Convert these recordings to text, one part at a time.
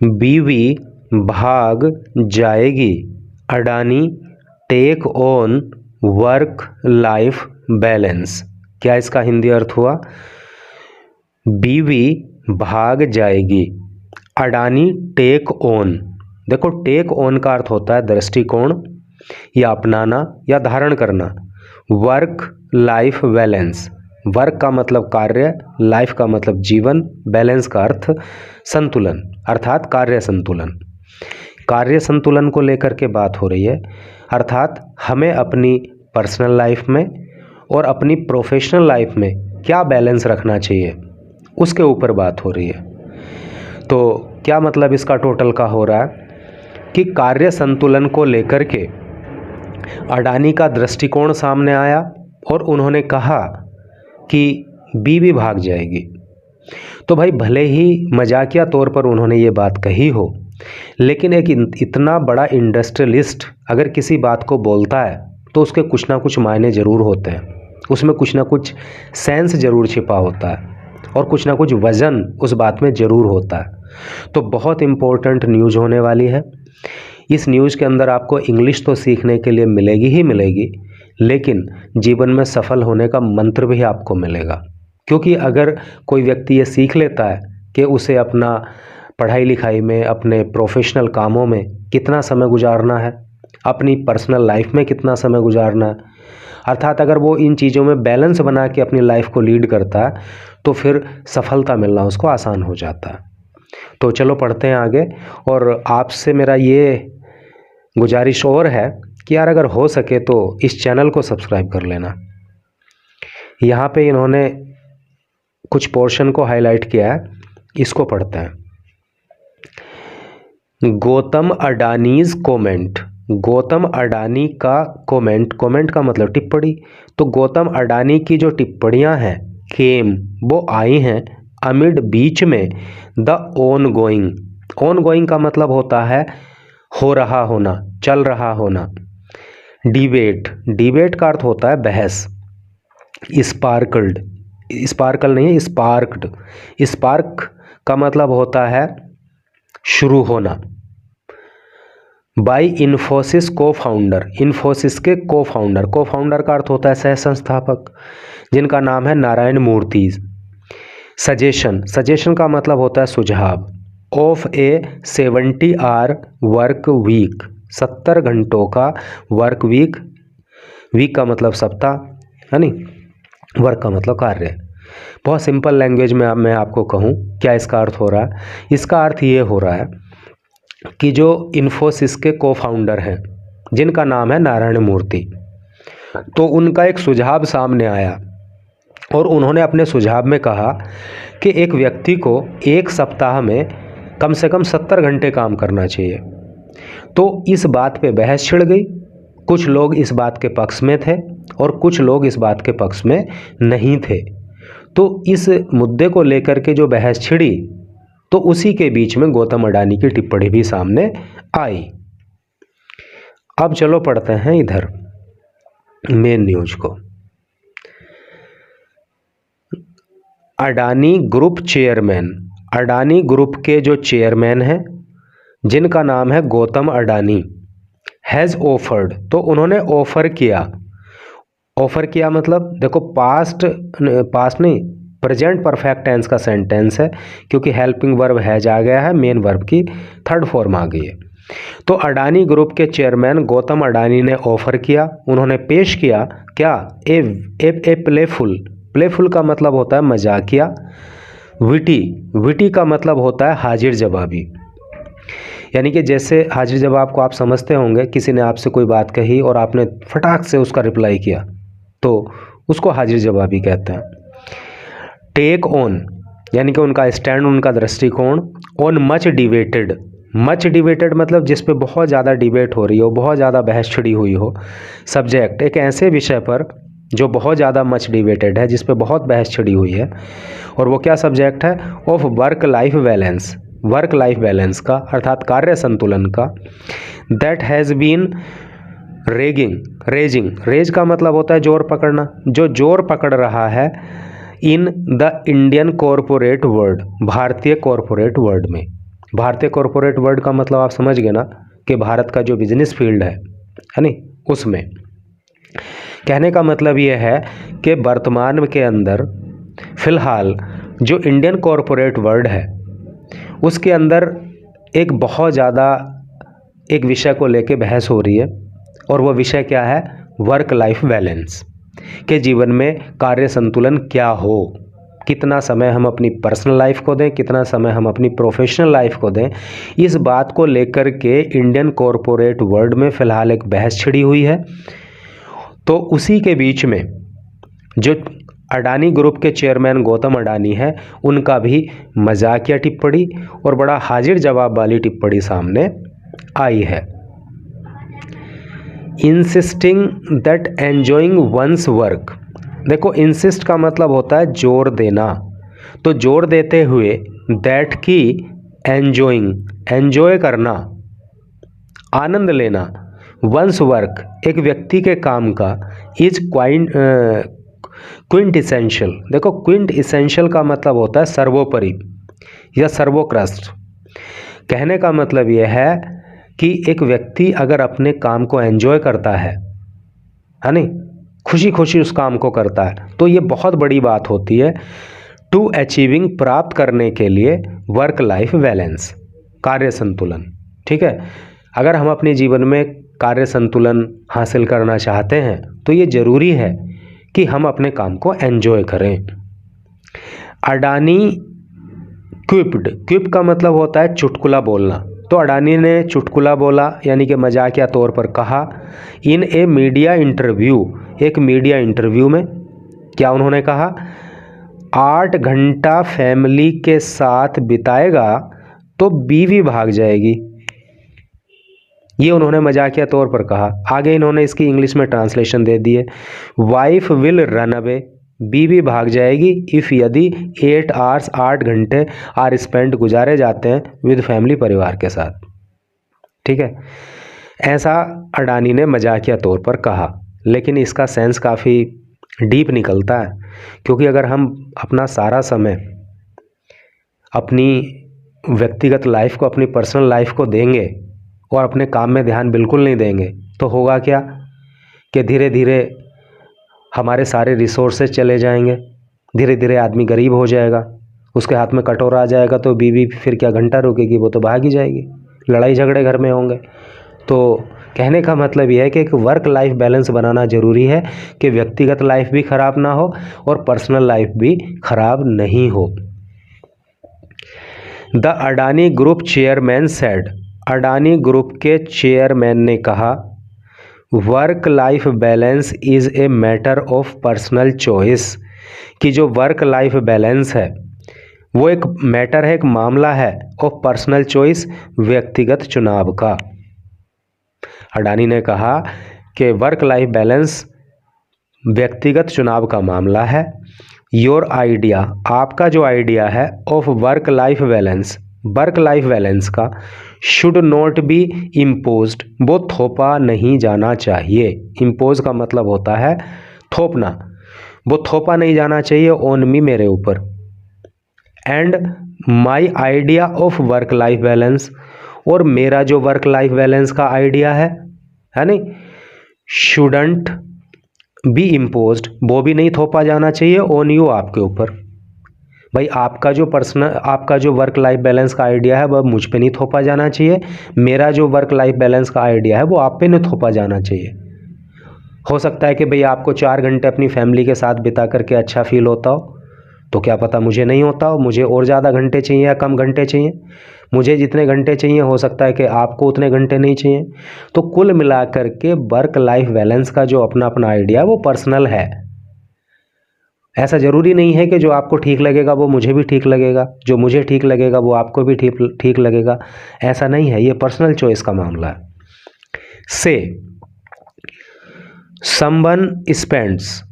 बीवी भाग जाएगी, Adani take on work life balance. क्या इसका हिंदी अर्थ हुआ? बीवी भाग जाएगी, अडानी टेक ऑन। देखो, टेक ऑन का अर्थ होता है दृष्टिकोण या अपनाना या धारण करना। वर्क लाइफ बैलेंस, वर्क का मतलब कार्य, लाइफ का मतलब जीवन, बैलेंस का अर्थ संतुलन, अर्थात कार्य संतुलन। कार्य संतुलन को लेकर के बात हो रही है, अर्थात हमें अपनी पर्सनल लाइफ में और अपनी प्रोफेशनल लाइफ में क्या बैलेंस रखना चाहिए, उसके ऊपर बात हो रही है। तो क्या मतलब इसका टोटल का हो रहा है कि कार्य संतुलन को लेकर के अडानी का दृष्टिकोण सामने आया और उन्होंने कहा कि बीवी भाग जाएगी। तो भाई, भले ही मजाकिया तौर पर उन्होंने ये बात कही हो, लेकिन एक इतना बड़ा इंडस्ट्रियलिस्ट अगर किसी बात को बोलता है तो उसके कुछ ना कुछ मायने ज़रूर होते हैं, उसमें कुछ ना कुछ सेंस ज़रूर छिपा होता है और कुछ ना कुछ वज़न उस बात में ज़रूर होता है। तो बहुत इम्पोर्टेंट न्यूज़ होने वाली है। इस न्यूज़ के अंदर आपको इंग्लिश तो सीखने के लिए मिलेगी ही मिलेगी, लेकिन जीवन में सफल होने का मंत्र भी आपको मिलेगा। क्योंकि अगर कोई व्यक्ति ये सीख लेता है कि उसे अपना पढ़ाई लिखाई में, अपने प्रोफेशनल कामों में कितना समय गुजारना है, अपनी पर्सनल लाइफ में कितना समय गुजारना है, अर्थात अगर वो इन चीज़ों में बैलेंस बना के अपनी लाइफ को लीड करता है तो फिर सफलता मिलना उसको आसान हो जाता है। तो चलो पढ़ते हैं आगे। और आपसे मेरा ये गुजारिश और है कि यार, अगर हो सके तो इस चैनल को सब्सक्राइब कर लेना। यहाँ पे इन्होंने कुछ पोर्शन को हाईलाइट किया है, इसको पढ़ते हैं। गौतम अडानीज कमेंट, गौतम अडानी का कमेंट, कमेंट का मतलब टिप्पणी। तो गौतम अडानी की जो टिप्पणियां हैं, केम, वो आई हैं अमिड, बीच में, the on going. On going का मतलब होता है हो रहा होना, चल रहा होना। डिबेट, डिबेट का अर्थ होता है बहस। स्पार्कल्ड, स्पार्कल नहीं है, स्पार्क्ड। स्पार्क का मतलब होता है शुरू होना। बाई इन्फोसिस को फाउंडर, इन्फोसिस के को फाउंडर, को फाउंडर का अर्थ होता है सह संस्थापक, जिनका नाम है नारायण मूर्ति। सजेशन, सजेशन का मतलब होता है सुझाव। Of a 70 hour work week, 70 घंटों का वर्क वीक, वीक का मतलब सप्ताह, है नी, वर्क का मतलब कार्य। बहुत सिंपल लैंग्वेज में मैं आपको कहूँ क्या इसका अर्थ हो रहा है। इसका अर्थ ये हो रहा है कि जो इन्फोसिस के को फाउंडर हैं, जिनका नाम है नारायण मूर्ति, तो उनका एक सुझाव सामने आया और उन्होंने अपने सुझाव में कहा कि एक व्यक्ति को एक सप्ताह में कम से कम 70 घंटे काम करना चाहिए। तो इस बात पे बहस छिड़ गई। कुछ लोग इस बात के पक्ष में थे और कुछ लोग इस बात के पक्ष में नहीं थे। तो इस मुद्दे को लेकर के जो बहस छिड़ी, तो उसी के बीच में गौतम अडानी की टिप्पणी भी सामने आई। अब चलो पढ़ते हैं इधर मेन न्यूज को। Adani group chairman, Adani group के जो चेयरमैन हैं, जिनका नाम है गौतम अडानी, हैज़ ऑफर्ड, तो उन्होंने ऑफर किया। ऑफर किया मतलब देखो, पास्ट नहीं, प्रेजेंट परफेक्ट टेंस का सेंटेंस है, क्योंकि हेल्पिंग वर्ब हैज आ गया है, मेन वर्ब की थर्ड फॉर्म आ गई है। तो अडानी ग्रुप के चेयरमैन गौतम अडानी ने ऑफर किया, उन्होंने पेश किया क्या, ए प्लेफुल, प्लेफुल का मतलब होता है मजाकिया। विटी, विटी का मतलब होता है हाजिर जवाबी। यानी कि जैसे हाजिर जवाब को आप समझते होंगे, किसी ने आपसे कोई बात कही और आपने फटाक से उसका रिप्लाई किया, तो उसको हाजिर जवाबी कहते हैं। टेक ऑन, यानी कि उनका स्टैंड, उनका दृष्टिकोण। On much debated, much debated मतलब जिस पे बहुत ज़्यादा डिबेट हो रही हो, बहुत ज़्यादा बहस छिड़ी हुई हो। सब्जेक्ट, एक ऐसे विषय पर जो बहुत ज़्यादा मच डिबेटेड है, जिस पे बहुत बहस छिड़ी हुई है। और वो क्या सब्जेक्ट है, of work life balance, work life balance का, अर्थात कार्य संतुलन का। That has been raising, raise का मतलब होता है जोर पकड़ना, जो जोर पकड़ रहा है in the Indian corporate world, भारतीय कॉरपोरेट वर्ल्ड में। भारतीय कॉरपोरेट वर्ल्ड का मतलब आप समझ गए ना कि भारत का जो बिजनेस फील्ड है नहीं, उसमें कहने का मतलब ये है कि वर्तमान के अंदर फ़िलहाल जो इंडियन कॉरपोरेट वर्ल्ड है उसके अंदर एक बहुत ज़्यादा एक विषय को लेके बहस हो रही है, और वो विषय क्या है? Work life balance. के जीवन में कार्य संतुलन क्या हो, कितना समय हम अपनी पर्सनल लाइफ को दें, कितना समय हम अपनी प्रोफेशनल लाइफ को दें। इस बात को लेकर के इंडियन कॉरपोरेट वर्ल्ड में फ़िलहाल एक बहस छिड़ी हुई है। तो उसी के बीच में जो अडानी ग्रुप के चेयरमैन गौतम अडानी है, उनका भी मजाकिया टिप्पणी और बड़ा हाजिर जवाब वाली टिप्पणी सामने आई है। Insisting that enjoying one's work. देखो, इंसिस्ट का मतलब होता है जोर देना, तो जोर देते हुए दैट की एंजॉइंग, एंजॉय करना, आनंद लेना, वंस वर्क एक व्यक्ति के काम का, इज क्विंट इसेंशियल। देखो, क्विंट इसेंशियल का मतलब होता है सर्वोपरि या सर्वोत्कृष्ट। कहने का मतलब यह है कि एक व्यक्ति अगर अपने काम को एंजॉय करता है नहीं, खुशी खुशी उस काम को करता है, तो ये बहुत बड़ी बात होती है। टू अचीविंग, प्राप्त करने के लिए, वर्क लाइफ बैलेंस, कार्य संतुलन। ठीक है, अगर हम अपने जीवन में कार्य संतुलन हासिल करना चाहते हैं तो ये ज़रूरी है कि हम अपने काम को एंजॉय करें। अडानी क्विप्ड, क्विप का मतलब होता है चुटकुला बोलना। तो अडानी ने चुटकुला बोला, यानी कि मजाकिया तौर पर कहा, इन ए मीडिया इंटरव्यू, एक मीडिया इंटरव्यू में क्या उन्होंने कहा? 8 घंटा फैमिली के साथ बिताएगा तो बीवी भाग जाएगी। ये उन्होंने मजाकिया तौर पर कहा। आगे इन्होंने इसकी इंग्लिश में ट्रांसलेशन दे दी है, वाइफ विल रन अवे, बीवी भाग जाएगी, इफ़ यदि 8 आवर्स, 8 घंटे आर स्पेंड, गुजारे जाते हैं विद फैमिली, परिवार के साथ। ठीक है, ऐसा अडानी ने मजाकिया तौर पर कहा, लेकिन इसका सेंस काफ़ी डीप निकलता है, क्योंकि अगर हम अपना सारा समय अपनी व्यक्तिगत लाइफ को, अपनी पर्सनल लाइफ को देंगे और अपने काम में ध्यान बिल्कुल नहीं देंगे, तो होगा क्या कि धीरे धीरे हमारे सारे रिसोर्सेज चले जाएंगे, धीरे धीरे आदमी गरीब हो जाएगा, उसके हाथ में कटोरा आ जाएगा, तो बीवी फिर क्या घंटा रुकेगी, वो तो भाग ही जाएगी, लड़ाई झगड़े घर में होंगे। तो कहने का मतलब यह है कि एक वर्क लाइफ बैलेंस बनाना ज़रूरी है कि व्यक्तिगत लाइफ भी ख़राब ना हो और पर्सनल लाइफ भी ख़राब नहीं हो। The Adani group chairman said, Adani group के चेयरमैन ने कहा, work life balance is a matter of personal choice, कि जो वर्क लाइफ बैलेंस है वो एक मैटर है, एक मामला है ऑफ पर्सनल चॉइस, व्यक्तिगत चुनाव का। अडानी ने कहा कि वर्क लाइफ बैलेंस व्यक्तिगत चुनाव का मामला है। योर आइडिया, आपका जो आइडिया है, of work life balance, work life balance का, शुड नॉट बी इम्पोज्ड, वो थोपा नहीं जाना चाहिए। इम्पोज का मतलब होता है थोपना, वो थोपा नहीं जाना चाहिए ऑन मी, मेरे ऊपर। And my idea of work life balance, और मेरा जो वर्क लाइफ बैलेंस का आइडिया है नहीं, शुडंट बी इम्पोज्ड, वो भी नहीं थोपा जाना चाहिए ऑन यू, आपके ऊपर। भाई आपका जो आपका जो वर्क लाइफ बैलेंस का आइडिया है वह मुझ पे नहीं थोपा जाना चाहिए, मेरा जो वर्क लाइफ बैलेंस का आइडिया है वो आप पे नहीं थोपा जाना चाहिए। हो सकता है कि भाई आपको 4 घंटे अपनी फैमिली के साथ बिता करके अच्छा फील होता हो, तो क्या पता मुझे नहीं होता हो, मुझे और ज़्यादा घंटे चाहिए या कम घंटे चाहिए, मुझे जितने घंटे चाहिए हो सकता है कि आपको उतने घंटे नहीं चाहिए। तो कुल मिलाकर के वर्क लाइफ बैलेंस का जो अपना अपना आइडिया वो पर्सनल है। ऐसा ज़रूरी नहीं है कि जो आपको ठीक लगेगा वो मुझे भी ठीक लगेगा, जो मुझे ठीक लगेगा वो आपको भी ठीक लगेगा, ऐसा नहीं है, ये पर्सनल चॉइस का मामला है। से समवन स्पेंड्स,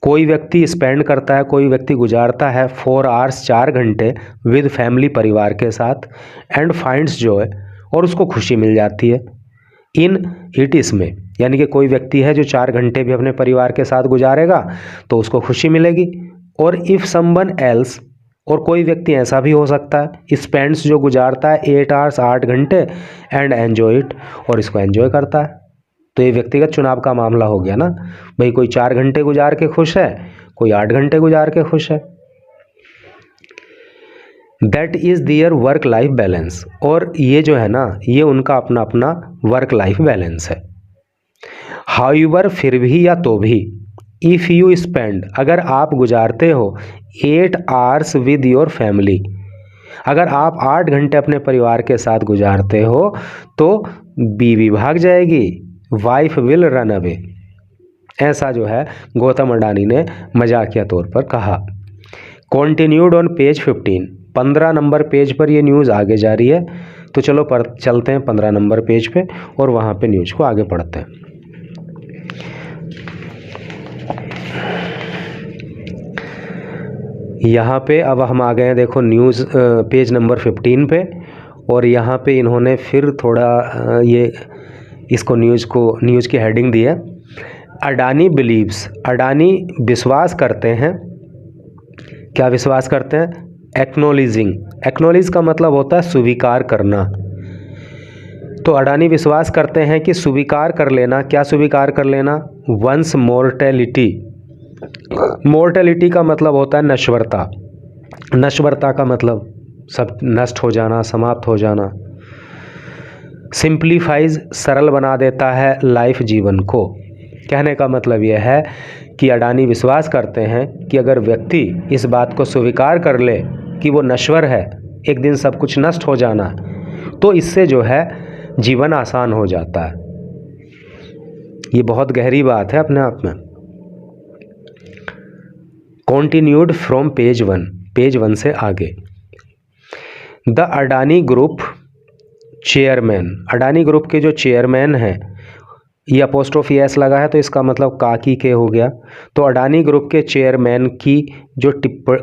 कोई व्यक्ति स्पेंड करता है, कोई व्यक्ति गुजारता है 4 आवर्स, 4 घंटे विद फैमिली, परिवार के साथ, एंड फाइंड्स जॉय, और उसको खुशी मिल जाती है, इन इट, इसमें, यानी कि कोई व्यक्ति है जो 4 घंटे भी अपने परिवार के साथ गुजारेगा तो उसको खुशी मिलेगी। और इफ़ समवन एल्स, और कोई व्यक्ति ऐसा भी हो सकता है स्पेंड्स जो गुजारता है 8 आवर्स 8 घंटे एंड एन्जॉय इट, और इसको एन्जॉय करता है। तो ये व्यक्तिगत चुनाव का मामला हो गया ना भाई, कोई 4 घंटे गुजार के खुश है, कोई 8 घंटे गुजार के खुश है। That is their work life balance, और ये जो है ना ये उनका अपना अपना वर्क लाइफ बैलेंस है। हाउएवर फिर भी या तो भी, इफ़ यू स्पेंड अगर आप गुजारते हो 8 आवर्स विद योर फैमिली, अगर आप 8 घंटे अपने परिवार के साथ गुजारते हो तो बीवी भाग जाएगी, वाइफ विल रन अवे। ऐसा जो है गौतम अडानी ने मजाकिया तौर पर कहा। Continued on page 15 number page पर ये न्यूज़ आगे जा रही है। तो चलो चलते हैं 15 नंबर पेज पे और वहाँ पे न्यूज़ को आगे पढ़ते हैं। यहाँ पे अब हम आ गए हैं, देखो न्यूज़ पेज नंबर 15 पे, और यहाँ पे इन्होंने फिर थोड़ा ये इसको न्यूज़ की हेडिंग दी है, अडानी बिलीव्स, अडानी विश्वास करते हैं। क्या विश्वास करते हैं? एक्नोलिजिंग, एक्नोलिज का मतलब होता है स्वीकार करना। तो अडानी विश्वास करते हैं कि स्वीकार कर लेना, क्या स्वीकार कर लेना? वंस मोर्टेलिटी, मोर्टेलिटी का मतलब होता है नश्वरता, नश्वरता का मतलब सब नष्ट हो जाना, समाप्त हो जाना। सिंप्लीफाइज, सरल बना देता है लाइफ, जीवन को। कहने का मतलब यह है कि अडानी विश्वास करते हैं कि अगर व्यक्ति इस बात को स्वीकार कर ले कि वो नश्वर है, एक दिन सब कुछ नष्ट हो जाना, तो इससे जो है जीवन आसान हो जाता है। ये बहुत गहरी बात है अपने आप में। कॉन्टिन्यूड फ्रॉम पेज 1, पेज 1 से आगे। The Adani group chairman, Adani group के जो चेयरमैन हैं, ये अपोस्ट्रोफी एस लगा है तो इसका मतलब काकी के हो गया। तो अडानी ग्रुप के चेयरमैन की जो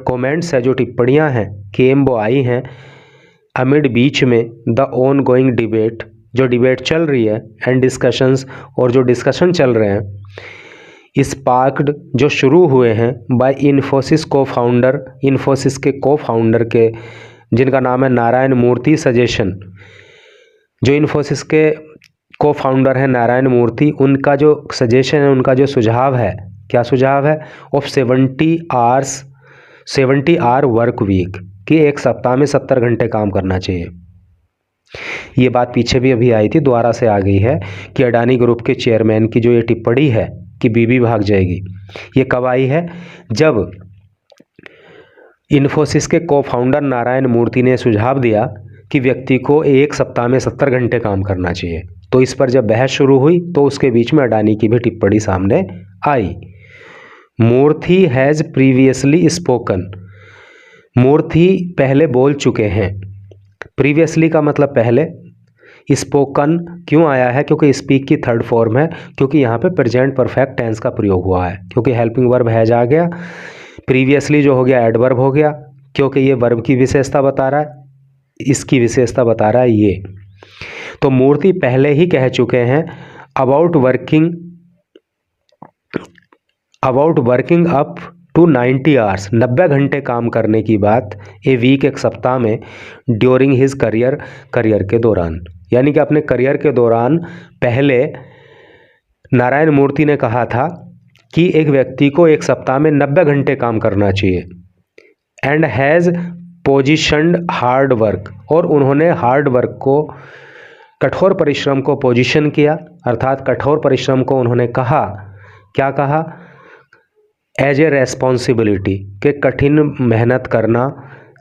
कमेंट्स है, जो टिप्पणियां हैं, केम वो आई हैं अमिड बीच में द ऑन गोइंग डिबेट, जो डिबेट चल रही है, एंड डिस्कशंस, और जो डिस्कशन चल रहे हैं, स्पार्क्ड जो शुरू हुए हैं बाय इन्फोसिस को फाउंडर, इन्फोसिस के को फाउंडर के जिनका नाम है नारायण मूर्ति सजेशन, जो इन्फोसिस के को फाउंडर हैं नारायण मूर्ति, उनका जो सजेशन है, उनका जो सुझाव है, क्या सुझाव है? ऑफ 70 आवर वर्क वीक, कि एक सप्ताह में 70 घंटे काम करना चाहिए। ये बात पीछे भी अभी आई थी, दोबारा से आ गई है कि अडानी ग्रुप के चेयरमैन की जो ये टिप्पणी है कि बीबी भाग जाएगी, ये कब आई है? जब इन्फोसिस के को फाउंडर नारायण मूर्ति ने सुझाव दिया कि व्यक्ति को एक सप्ताह में 70 घंटे काम करना चाहिए। तो इस पर जब बहस शुरू हुई तो उसके बीच में अडानी की भी टिप्पणी सामने आई। मूर्ति हैज़ प्रीवियसली स्पोकन, मूर्ति पहले बोल चुके हैं। प्रीवियसली का मतलब पहले, स्पोकन क्यों आया है? क्योंकि स्पीक की थर्ड फॉर्म है, क्योंकि यहाँ पे प्रेजेंट परफेक्ट टेंस का प्रयोग हुआ है, क्योंकि हेल्पिंग वर्ब हैज आ गया, प्रीवियसली जो हो गया एडवर्ब हो गया, क्योंकि ये वर्ब की विशेषता बता रहा है, इसकी विशेषता बता रहा है ये। तो मूर्ति पहले ही कह चुके हैं about working up to 90 hours, 90 घंटे काम करने की बात, ए वीक एक सप्ताह में, ड्यूरिंग हिज करियर, करियर के दौरान, यानी कि अपने करियर के दौरान पहले नारायण मूर्ति ने कहा था कि एक व्यक्ति को एक सप्ताह में 90 घंटे काम करना चाहिए। एंड हैज़ पोजिशन्ड हार्ड वर्क, और उन्होंने हार्ड वर्क को, कठोर परिश्रम को पोजीशन किया, अर्थात कठोर परिश्रम को उन्होंने कहा, क्या कहा? एज ए रेस्पॉन्सिबिलिटी, कि कठिन मेहनत करना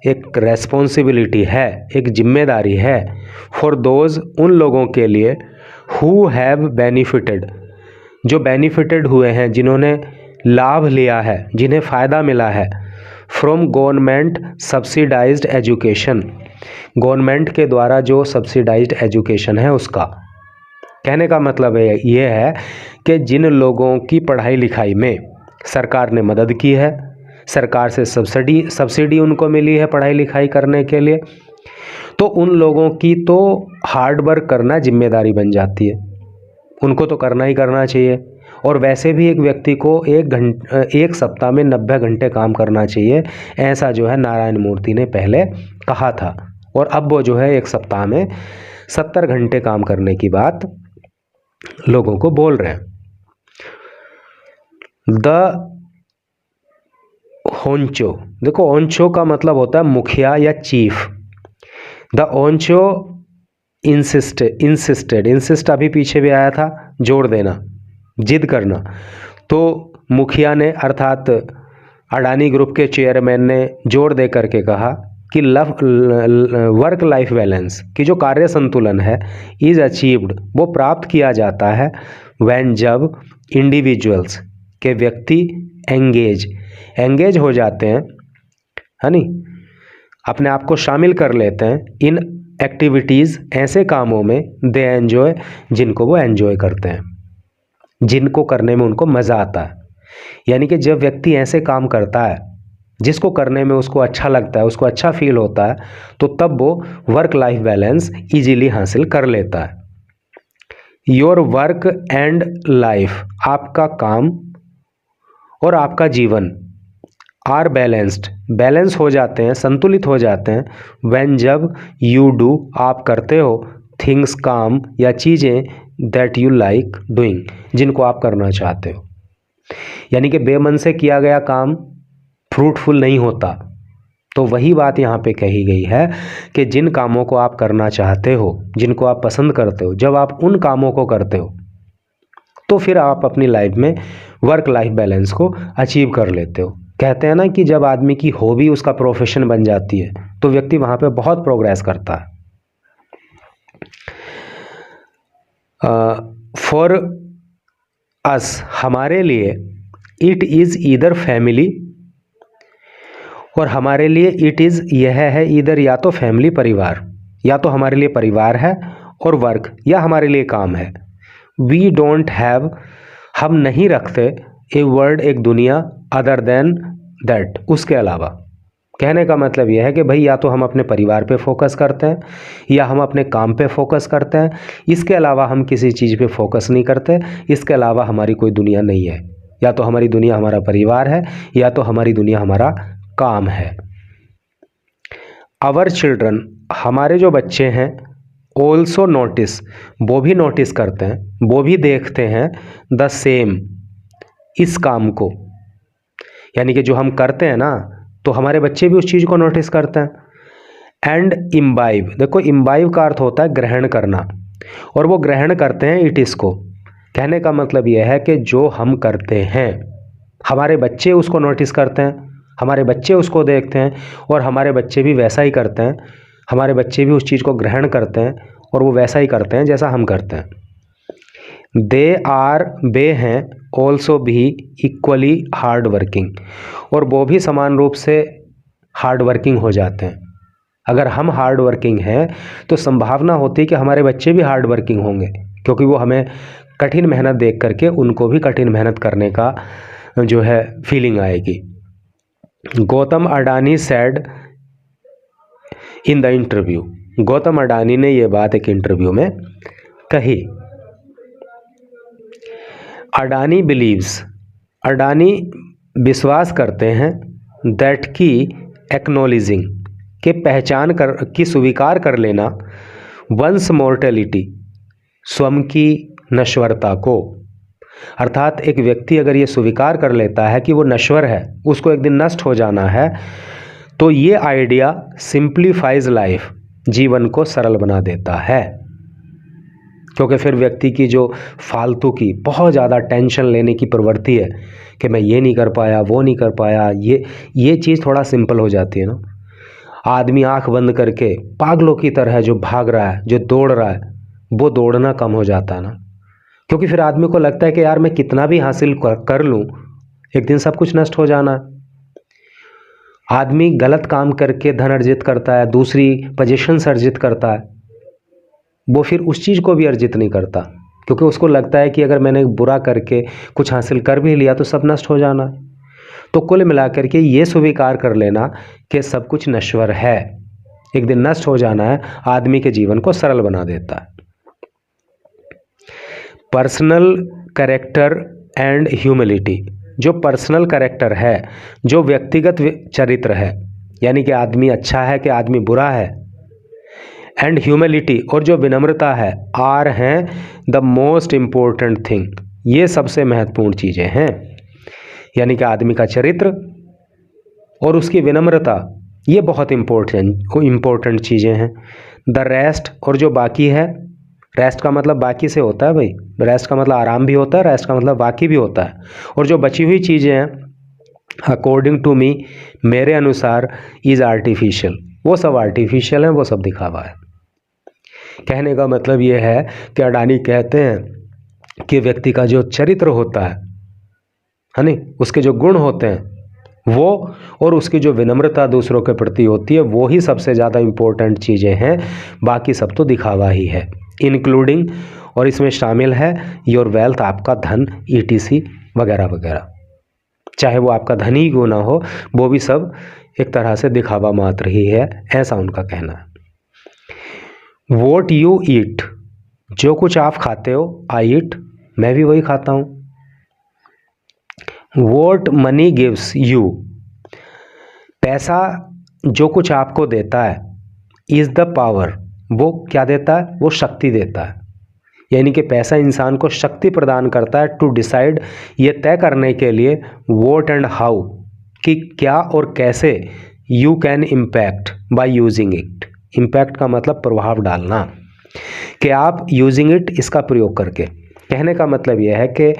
एक रेस्पॉन्सिबिलिटी है, एक जिम्मेदारी है। फॉर दोज, उन लोगों के लिए, हु हैव बेनिफिटेड, जो बेनिफिटेड हुए हैं, जिन्होंने लाभ लिया है, जिन्हें फ़ायदा मिला है, from government subsidised education, government के द्वारा जो सब्सिडाइज्ड एजुकेशन है उसका। कहने का मतलब ये है कि जिन लोगों की पढ़ाई लिखाई में सरकार ने मदद की है, सरकार से सब्सिडी उनको मिली है पढ़ाई लिखाई करने के लिए, तो उन लोगों की तो हार्ड वर्क करना जिम्मेदारी बन जाती है, उनको तो करना ही करना चाहिए। और वैसे भी एक व्यक्ति को एक सप्ताह में 90 घंटे काम करना चाहिए, ऐसा जो है नारायण मूर्ति ने पहले कहा था। और अब वो जो है एक सप्ताह में 70 घंटे काम करने की बात लोगों को बोल रहे हैं। द ओंचो, देखो ओंचो का मतलब होता है मुखिया या चीफ। द ओंचो इंसिस्ट अभी पीछे भी आया था, जोड़ देना, जिद करना। तो मुखिया ने अर्थात अडानी ग्रुप के चेयरमैन ने जोर दे करके कहा कि वर्क लाइफ बैलेंस की जो कार्य संतुलन है इज अचीव्ड, वो प्राप्त किया जाता है व्हेन, जब इंडिविजुअल्स के व्यक्ति एंगेज हो जाते हैं, है नी, अपने आप को शामिल कर लेते हैं इन एक्टिविटीज़, ऐसे कामों में दे एंजॉय, जिनको वो एंजॉय करते हैं, जिनको करने में उनको मज़ा आता है। यानी कि जब व्यक्ति ऐसे काम करता है जिसको करने में उसको अच्छा लगता है, उसको अच्छा फील होता है, तो तब वो वर्क लाइफ बैलेंस इजीली हासिल कर लेता है। योर वर्क एंड लाइफ, आपका काम और आपका जीवन, आर बैलेंस हो जाते हैं, संतुलित हो जाते हैं, व्हेन, जब यू डू, आप करते हो, थिंग्स, काम या चीज़ें, दैट यू लाइक डूइंग, जिनको आप करना चाहते हो। यानी कि बेमन से किया गया काम फ्रूटफुल नहीं होता। तो वही बात यहाँ पे कही गई है कि जिन कामों को आप करना चाहते हो, जिनको आप पसंद करते हो, जब आप उन कामों को करते हो तो फिर आप अपनी लाइफ में वर्क लाइफ बैलेंस को अचीव कर लेते हो। कहते हैं ना कि जब आदमी की हॉबी उसका प्रोफेशन बन जाती है तो व्यक्ति वहाँ पे बहुत प्रोग्रेस करता है। फॉर अस, हमारे लिए, इट इज़ ईदर फैमिली, और हमारे लिए इट इज़, यह है ईदर, या तो फैमिली परिवार, या तो हमारे लिए परिवार है, और वर्क, या हमारे लिए काम है। वी डोंट हैव, हम नहीं रखते, ए वर्ल्ड, एक दुनिया, अदर देन दैट, उसके अलावा। कहने का मतलब यह है कि भाई या तो हम अपने परिवार पे फोकस करते हैं या हम अपने काम पे फोकस करते हैं, इसके अलावा हम किसी चीज़ पे फोकस नहीं करते, इसके अलावा हमारी कोई दुनिया नहीं है। या तो हमारी दुनिया हमारा परिवार है, या तो हमारी दुनिया हमारा काम है। आवर चिल्ड्रन, हमारे जो बच्चे हैं, ऑल्सो नोटिस, वो भी नोटिस करते हैं, वो भी देखते हैं, द सेम, इस काम को, यानी कि जो हम करते हैं ना, तो हमारे बच्चे भी उस चीज़ को नोटिस करते हैं। एंड इम्बाइब, देखो इम्बाइब का अर्थ होता है ग्रहण करना, और वो ग्रहण करते हैं इट इस को। कहने का मतलब यह है कि जो हम करते हैं हमारे बच्चे उसको नोटिस करते हैं, हमारे बच्चे उसको देखते हैं, और हमारे बच्चे भी वैसा ही करते हैं, हमारे बच्चे भी उस चीज़ को ग्रहण करते हैं और वो वैसा ही करते हैं जैसा हम करते हैं। दे आर, वे हैं, ऑल्सो भी, इक्वली हार्ड वर्किंग, और वो भी समान रूप से हार्ड वर्किंग हो जाते हैं। अगर हम हार्ड वर्किंग हैं तो संभावना होती है कि हमारे बच्चे भी हार्ड वर्किंग होंगे, क्योंकि वो हमें कठिन मेहनत देख करके उनको भी कठिन मेहनत करने का जो है फीलिंग आएगी। Gautam Adani said in the interview, Gautam Adani ने ये बात एक इंटरव्यू में कही। अडानी बिलीव्स, अडानी विश्वास करते हैं, दैट की, एक्नॉलेजिंग, के पहचान कर, की स्वीकार कर लेना, वंस मॉर्टेलिटी, स्वयं की नश्वरता को। अर्थात एक व्यक्ति अगर ये स्वीकार कर लेता है कि वो नश्वर है, उसको एक दिन नष्ट हो जाना है, तो ये आइडिया सिंप्लीफाइज लाइफ, जीवन को सरल बना देता है। क्योंकि फिर व्यक्ति की जो फालतू की बहुत ज़्यादा टेंशन लेने की प्रवृत्ति है कि मैं ये नहीं कर पाया, वो नहीं कर पाया, ये चीज़ थोड़ा सिंपल हो जाती है ना। आदमी आंख बंद करके पागलों की तरह जो भाग रहा है, जो दौड़ रहा है, वो दौड़ना कम हो जाता है ना। क्योंकि फिर आदमी को लगता है कि यार मैं कितना भी हासिल कर लूँ, एक दिन सब कुछ नष्ट हो जाना है। आदमी गलत काम करके धन अर्जित करता है, दूसरी पोजीशन अर्जित करता है, वो फिर उस चीज़ को भी अर्जित नहीं करता, क्योंकि उसको लगता है कि अगर मैंने बुरा करके कुछ हासिल कर भी लिया तो सब नष्ट हो जाना है। तो कुल मिलाकर के ये स्वीकार कर लेना कि सब कुछ नश्वर है, एक दिन नष्ट हो जाना है, आदमी के जीवन को सरल बना देता है। पर्सनल कैरेक्टर एंड ह्यूमिलिटी, जो पर्सनल कैरेक्टर है, जो व्यक्तिगत चरित्र है, यानी कि आदमी अच्छा है कि आदमी बुरा है, एंड ह्यूमिलिटी, और जो विनम्रता है, आर हैं द मोस्ट इम्पोर्टेंट थिंग, ये सबसे महत्वपूर्ण चीज़ें हैं। यानी कि आदमी का चरित्र और उसकी विनम्रता, ये बहुत इम्पोर्टेंट चीज़ें हैं। द रेस्ट, और जो बाकी है, रेस्ट का मतलब बाकी से होता है भाई, रेस्ट का मतलब आराम भी होता है, रेस्ट का मतलब बाकी भी होता है। और जो बची हुई चीज़ें हैं, अकॉर्डिंग टू मी, मेरे अनुसार, इज़ आर्टिफिशियल, वो सब आर्टिफिशियल हैं, वो सब दिखावा है। कहने का मतलब ये है कि अडानी कहते हैं कि व्यक्ति का जो चरित्र होता है नहीं, उसके जो गुण होते हैं वो, और उसकी जो विनम्रता दूसरों के प्रति होती है, वो ही सबसे ज़्यादा इम्पोर्टेंट चीज़ें हैं, बाकी सब तो दिखावा ही है। इंक्लूडिंग, और इसमें शामिल है, योर वेल्थ, आपका धन, ETC वगैरह वगैरह, चाहे वो आपका धन ही क्यों ना हो, वो भी सब एक तरह से दिखावा मात्र ही है, ऐसा उनका कहना है। वॉट यू ईट, जो कुछ आप खाते हो, आई ईट, मैं भी वही खाता हूँ। वॉट मनी गिव्स यू, पैसा जो कुछ आपको देता है, इज़ द पावर, वो क्या देता है, वो शक्ति देता है। यानी कि पैसा इंसान को शक्ति प्रदान करता है टू डिसाइड, ये तय करने के लिए, वॉट एंड हाउ, कि क्या और कैसे, you can impact by using it, impact का मतलब प्रभाव डालना, कि आप यूजिंग इट, इसका प्रयोग करके। कहने का मतलब यह है कि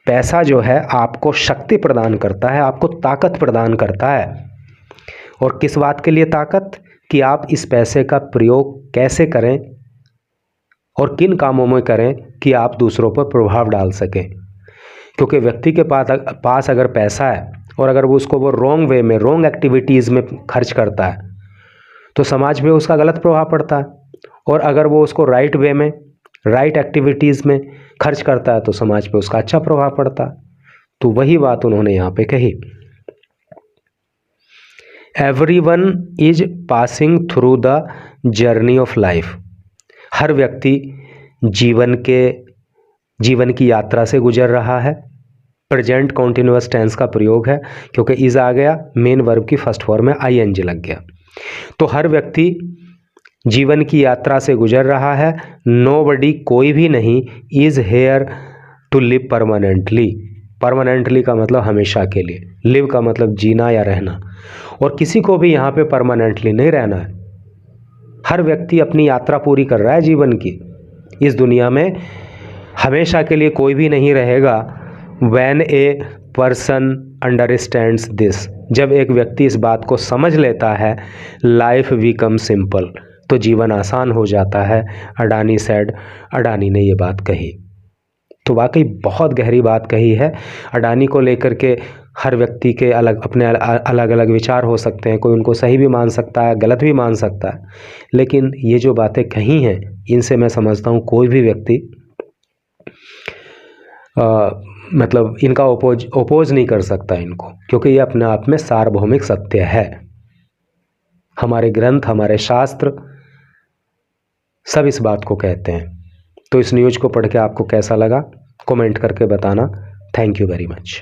पैसा जो है आपको शक्ति प्रदान करता है, आपको ताकत प्रदान करता है। और किस बात के लिए ताकत, कि आप इस पैसे का प्रयोग कैसे करें और किन कामों में करें कि आप दूसरों पर प्रभाव डाल सकें। क्योंकि व्यक्ति के पास अगर पैसा है और अगर वो उसको वो रॉन्ग वे में, रॉन्ग एक्टिविटीज़ में खर्च करता है, तो समाज में उसका गलत प्रभाव पड़ता है। और अगर वो उसको राइट वे में, राइट एक्टिविटीज़ में खर्च करता है, तो समाज पे उसका अच्छा प्रभाव पड़ता है। तो वही बात उन्होंने यहाँ पे कही। Everyone is passing through the journey of life, हर व्यक्ति जीवन की यात्रा से गुजर रहा है। प्रेजेंट कॉन्टिन्यूअस टेंस का प्रयोग है, क्योंकि इज आ गया, मेन वर्ब की फर्स्ट फॉर्म में ING लग गया। तो हर व्यक्ति जीवन की यात्रा से गुजर रहा है। नोबडी, कोई भी नहीं, is here to live permanently, permanently का मतलब हमेशा के लिए, लिव का मतलब जीना या रहना, और किसी को भी यहाँ पे परमानेंटली नहीं रहना है। हर व्यक्ति अपनी यात्रा पूरी कर रहा है जीवन की। इस दुनिया में हमेशा के लिए कोई भी नहीं रहेगा। When a person understands this, जब एक व्यक्ति इस बात को समझ लेता है, लाइफ बिकम सिंपल, तो जीवन आसान हो जाता है। अडानी सेड, अडानी ने ये बात कही। तो वाकई बहुत गहरी बात कही है। अडानी को लेकर के हर व्यक्ति के अपने अलग अलग विचार हो सकते हैं, कोई उनको सही भी मान सकता है, गलत भी मान सकता है, लेकिन ये जो बातें कही हैं, इनसे मैं समझता हूँ कोई भी व्यक्ति मतलब इनका ओपोज नहीं कर सकता इनको, क्योंकि ये अपने आप में सार्वभौमिक सत्य है। हमारे ग्रंथ, हमारे शास्त्र सब इस बात को कहते हैं। तो इस न्यूज़ को पढ़ के आपको कैसा लगा, कमेंट करके बताना। Thank you very much.